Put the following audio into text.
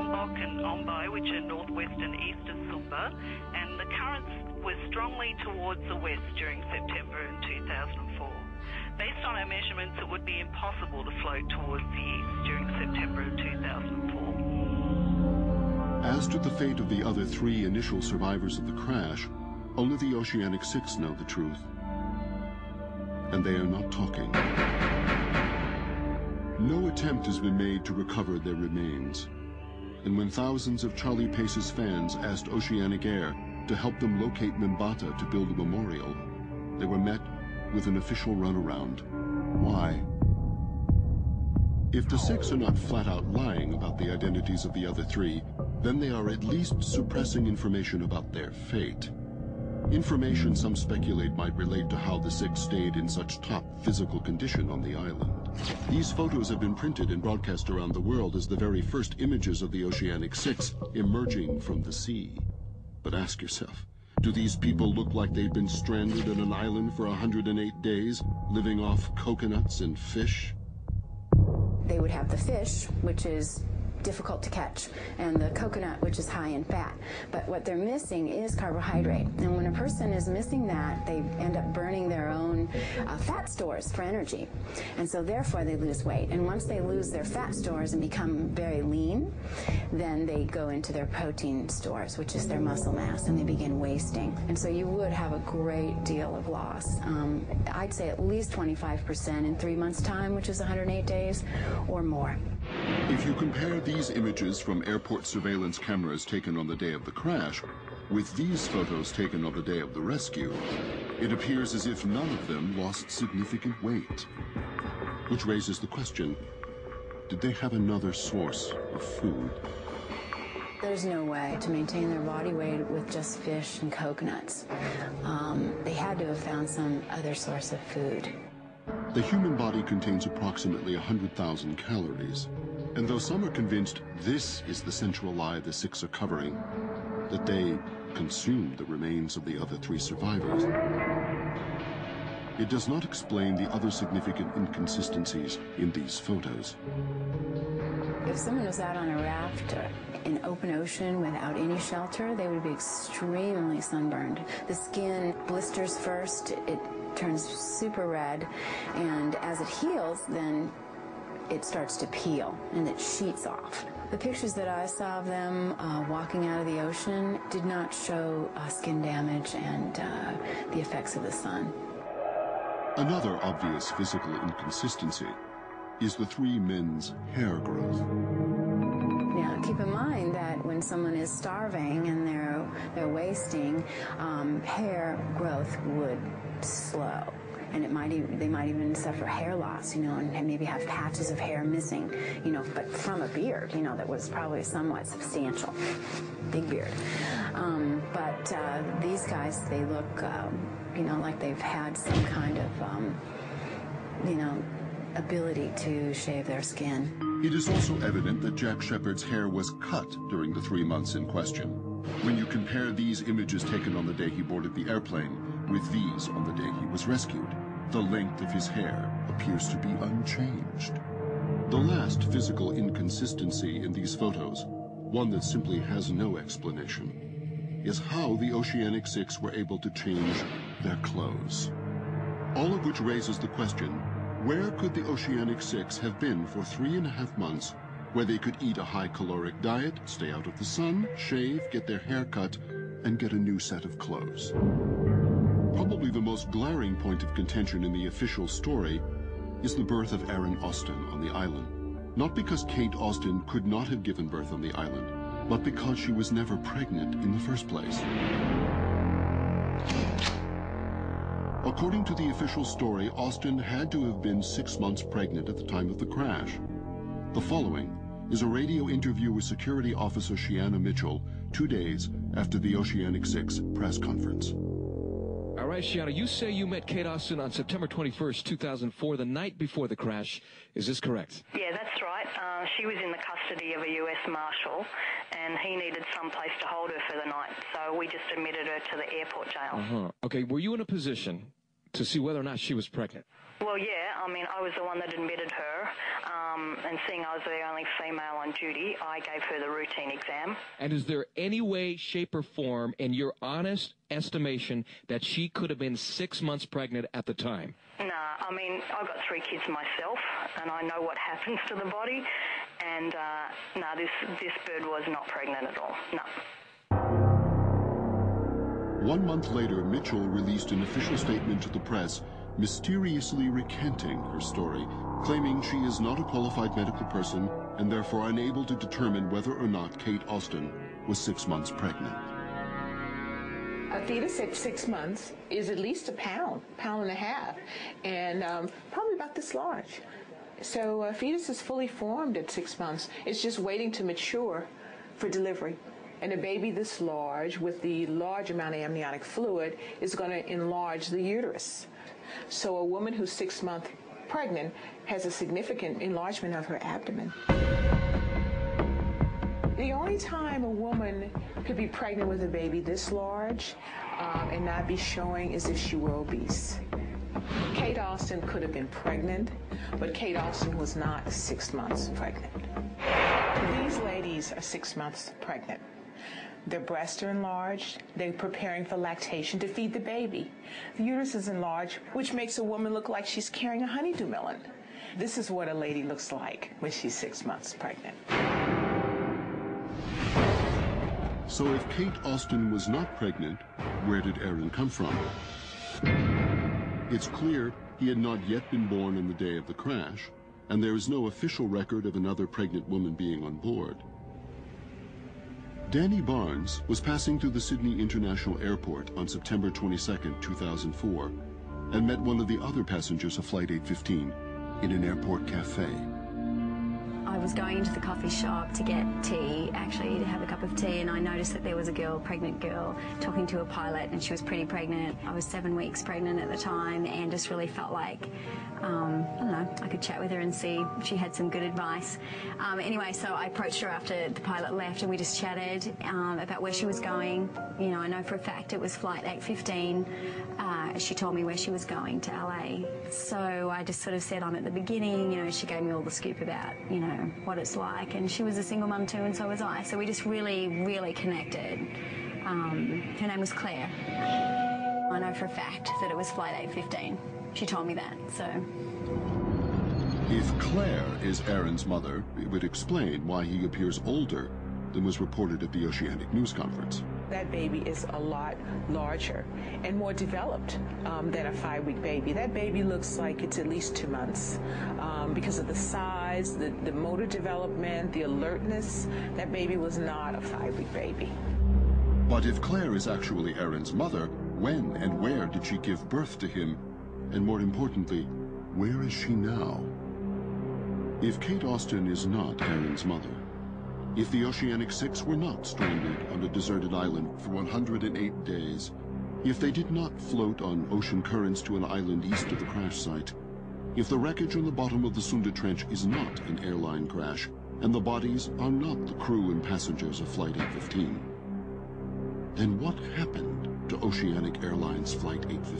Lombok and Ombai, which are northwest and east of Sumba, and the currents were strongly towards the west during September in 2004. Based on our measurements, it would be impossible to float towards the east during September of 2004. As to the fate of the other 3 initial survivors of the crash, only the Oceanic 6 know the truth. And they are not talking. No attempt has been made to recover their remains. And when thousands of Charlie Pace's fans asked Oceanic Air to help them locate Mimbata to build a memorial, they were met with an official runaround. Why? If the 6 are not flat out lying about the identities of the other 3, then they are at least suppressing information about their fate. Information some speculate might relate to how the 6 stayed in such top physical condition on the island. These photos have been printed and broadcast around the world as the very first images of the Oceanic 6 emerging from the sea. But ask yourself, do these people look like they've been stranded on an island for 108 days, living off coconuts and fish? They would have the fish, which is difficult to catch, and the coconut, which is high in fat. But what they're missing is carbohydrate. And when a person is missing that, they end up burning their own fat stores for energy. And so therefore they lose weight. And once they lose their fat stores and become very lean, then they go into their protein stores, which is their muscle mass, and they begin wasting. And so you would have a great deal of loss. I'd say at least 25% in 3 months' time, which is 108 days, or more. If you compare these images from airport surveillance cameras taken on the day of the crash with these photos taken on the day of the rescue, it appears as if none of them lost significant weight. Which raises the question, did they have another source of food? There's no way to maintain their body weight with just fish and coconuts. They had to have found some other source of food. The human body contains approximately 100,000 calories, and though some are convinced this is the central lie the 6 are covering, that they consumed the remains of the other 3 survivors, it does not explain the other significant inconsistencies in these photos. If someone was out on a raft in open ocean without any shelter, they would be extremely sunburned. The skin blisters first, it turns super red, and as it heals, then it starts to peel and it sheets off. The pictures that I saw of them walking out of the ocean did not show skin damage and the effects of the sun. Another obvious physical inconsistency is the 3 men's hair growth. Now, keep in mind that when someone is starving and they're wasting, hair growth would slow, and they might even suffer hair loss, and maybe have patches of hair missing, but from a beard, that was probably somewhat substantial, big beard. But these guys, they look, like they've had some kind of, ability to shave their skin. It is also evident that Jack Shepherd's hair was cut during the 3 months in question. When you compare these images taken on the day he boarded the airplane with these on the day he was rescued, the length of his hair appears to be unchanged. The last physical inconsistency in these photos, one that simply has no explanation, is how the Oceanic 6 were able to change their clothes. All of which raises the question, where could the Oceanic 6 have been for 3.5 months where they could eat a high-caloric diet, stay out of the sun, shave, get their hair cut, and get a new set of clothes? Probably the most glaring point of contention in the official story is the birth of Aaron Austin on the island. Not because Kate Austin could not have given birth on the island, but because she was never pregnant in the first place. According to the official story, Austin had to have been 6 months pregnant at the time of the crash. The following is a radio interview with Security Officer Shiana Mitchell 2 days after the Oceanic 6 press conference. All right, Shiana, you say you met Kate Austin on September 21st, 2004, the night before the crash. Is this correct? Yeah, that's right. She was in the custody of a U.S. Marshal, and he needed some place to hold her for the night, so we just admitted her to the airport jail. Okay, were you in a position, to see whether or not she was pregnant? Well, yeah, I mean, I was the one that admitted her, and seeing I was the only female on duty, I gave her the routine exam. And is there any way, shape, or form, in your honest estimation, that she could have been 6 months pregnant at the time? Nah, I mean, I've got 3 kids myself, and I know what happens to the body, and no, this bird was not pregnant at all, no. 1 month later, Mitchell released an official statement to the press, mysteriously recanting her story, claiming she is not a qualified medical person and therefore unable to determine whether or not Kate Austin was 6 months pregnant. A fetus at 6 months is at least a pound and a half, and probably about this large. So a fetus is fully formed at 6 months. It's just waiting to mature for delivery. And a baby this large, with the large amount of amniotic fluid, is going to enlarge the uterus. So a woman who's 6 months pregnant has a significant enlargement of her abdomen. The only time a woman could be pregnant with a baby this large and not be showing is if she were obese. Kate Austin could have been pregnant, but Kate Austin was not 6 months pregnant. These ladies are 6 months pregnant. Their breasts are enlarged. They're preparing for lactation to feed the baby. The uterus is enlarged, which makes a woman look like she's carrying a honeydew melon. This is what a lady looks like when she's 6 months pregnant. So if Kate Austin was not pregnant, where did Aaron come from? It's clear he had not yet been born on the day of the crash, and there is no official record of another pregnant woman being on board. Danny Barnes was passing through the Sydney International Airport on September 22, 2004, and met one of the other passengers of Flight 815 in an airport cafe. I was going into the coffee shop to get tea, actually to have a cup of tea, and I noticed that there was a girl, pregnant girl, talking to a pilot, and she was pretty pregnant. I was 7 weeks pregnant at the time, and just really felt like, I don't know, I could chat with her and see if she had some good advice. Anyway, so I approached her after the pilot left, and we just chatted about where she was going. You know, I know for a fact it was Flight 815. She told me where she was going, to LA. So I just sort of said I'm at the beginning, you know, she gave me all the scoop about, you know, what it's like, and she was a single mum too, and so was I. So we just really, really connected. Her name was Claire. I know for a fact that it was Flight 815. She told me that, so. If Claire is Aaron's mother, it would explain why he appears older than was reported at the Oceanic News Conference. That baby is a lot larger and more developed than a 5-week baby. That baby looks like it's at least 2 months because of the size, the motor development, the alertness. That baby was not a 5-week baby. But if Claire is actually Aaron's mother, when and where did she give birth to him? And more importantly, where is she now? If Kate Austin is not Aaron's mother, if the Oceanic 6 were not stranded on a deserted island for 108 days, if they did not float on ocean currents to an island east of the crash site, if the wreckage on the bottom of the Segunda Trench is not an airline crash, and the bodies are not the crew and passengers of Flight 815, then what happened to Oceanic Airlines Flight 815?